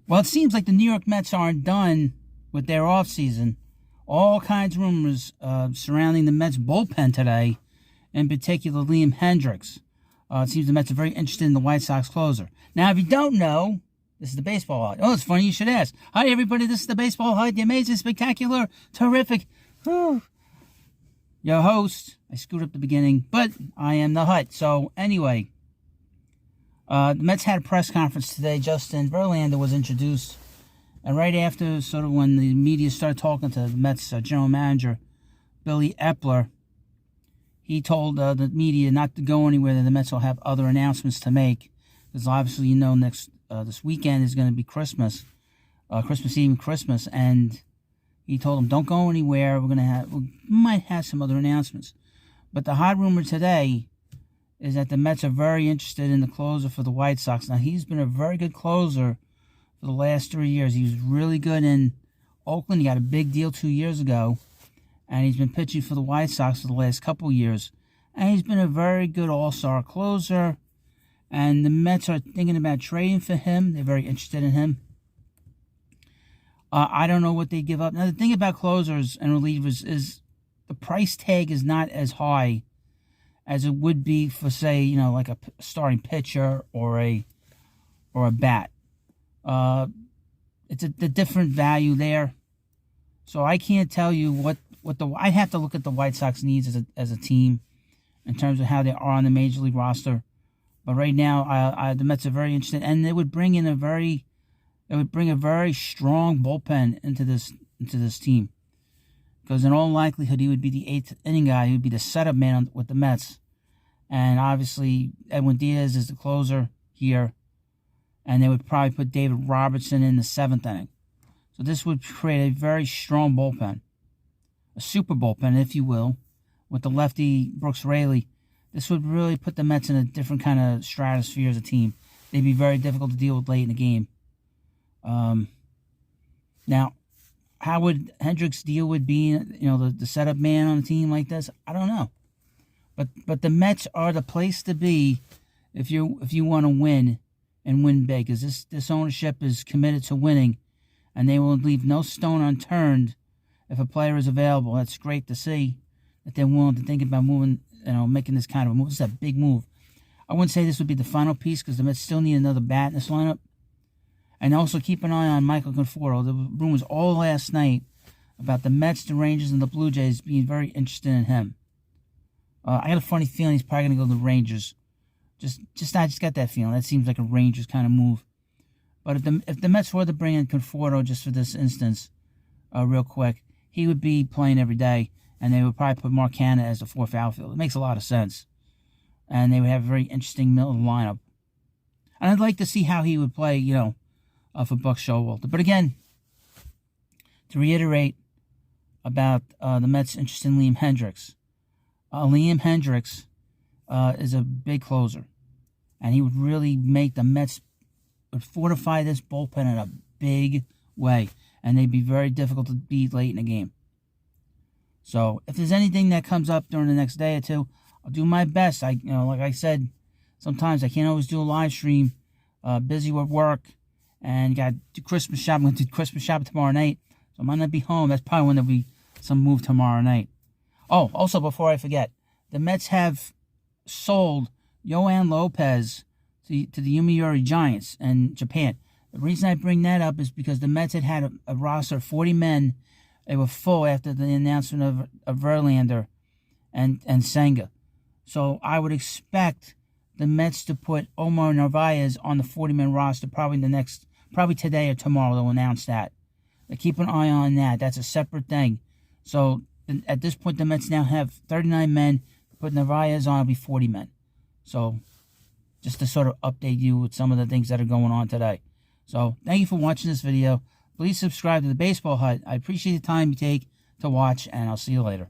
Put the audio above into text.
Well, it seems like the New York Mets aren't done with their offseason. All kinds of rumors surrounding the Mets bullpen today, in particular Liam Hendricks. It seems the Mets are very interested in the White Sox closer. Now, if you don't know, this is the Baseball Hut. Oh, it's funny you should ask. Hi, everybody. This is the Baseball Hut, the amazing, spectacular, terrific, your host. I screwed up the beginning, but I am the Hut. So, anyway, the Mets had a press conference today. Justin Verlander was introduced. And right after, sort of when the media started talking to the Mets general manager, Billy Epler, he told the media not to go anywhere, that the Mets will have other announcements to make. Because obviously, you know, this weekend is going to be Christmas Eve and Christmas. And he told them, don't go anywhere. We might have some other announcements. But the hot rumor today is that the Mets are very interested in the closer for the White Sox. Now, he's been a very good closer for the last 3 years. He was really good in Oakland. He got a big deal 2 years ago. And he's been pitching for the White Sox for the last couple of years. And he's been a very good all-star closer. And the Mets are thinking about trading for him. They're very interested in him. I don't know what they give up. Now, the thing about closers and relievers is the price tag is not as high as it would be for, say, you know, like a starting pitcher or a bat. It's a different value there. So I can't tell you what I'd have to look at the White Sox needs as a team in terms of how they are on the Major League roster. But right now, the Mets are very interested, and it would bring a very strong bullpen into this team. Because in all likelihood, he would be the eighth inning guy. He would be the setup man with the Mets. And obviously, Edwin Diaz is the closer here. And they would probably put David Robertson in the seventh inning. So this would create a very strong bullpen. A super bullpen, if you will, with the lefty Brooks Raley. This would really put the Mets in a different kind of stratosphere as a team. They'd be very difficult to deal with late in the game. Now, how would Hendricks deal with being, you know, the setup man on a team like this? I don't know. But the Mets are the place to be if you want to win and win big, because this ownership is committed to winning, and they will leave no stone unturned if a player is available. That's great to see that they're willing to think about moving, you know, making this kind of a move. This is a big move. I wouldn't say this would be the final piece, because the Mets still need another bat in this lineup. And also keep an eye on Michael Conforto. The rumors all last night about the Mets, the Rangers, and the Blue Jays being very interested in him. I got a funny feeling he's probably going to go to the Rangers. I just got that feeling. That seems like a Rangers kind of move. But if the Mets were to bring in Conforto just for this instance, real quick, he would be playing every day, and they would probably put Mark Canha as the fourth outfielder. It makes a lot of sense. And they would have a very interesting middle lineup. And I'd like to see how he would play, you know, for Buck Showalter. But again, to reiterate about the Mets' interest in Liam Hendricks. Liam Hendricks is a big closer. And he would really make the Mets, would fortify this bullpen in a big way. And they'd be very difficult to beat late in the game. So if there's anything that comes up during the next day or two, I'll do my best. Like I said, sometimes I can't always do a live stream. Busy with work. And got to do Christmas shopping. I'm going to do Christmas shopping tomorrow night. So I might not be home. That's probably when there'll be some move tomorrow night. Oh, also before I forget, the Mets have sold Yohan Lopez to the Yomiuri Giants in Japan. The reason I bring that up is because the Mets had a roster of 40 men. They were full after the announcement of Verlander and Senga. So I would expect the Mets to put Omar Narvaez on the 40-man roster probably today or tomorrow. They'll announce that. But keep an eye on that. That's a separate thing. So at this point, the Mets now have 39 men. Put Narvaez on, it'll be 40 men. So just to sort of update you with some of the things that are going on today. So thank you for watching this video. Please subscribe to the Baseball Hut. I appreciate the time you take to watch, and I'll see you later.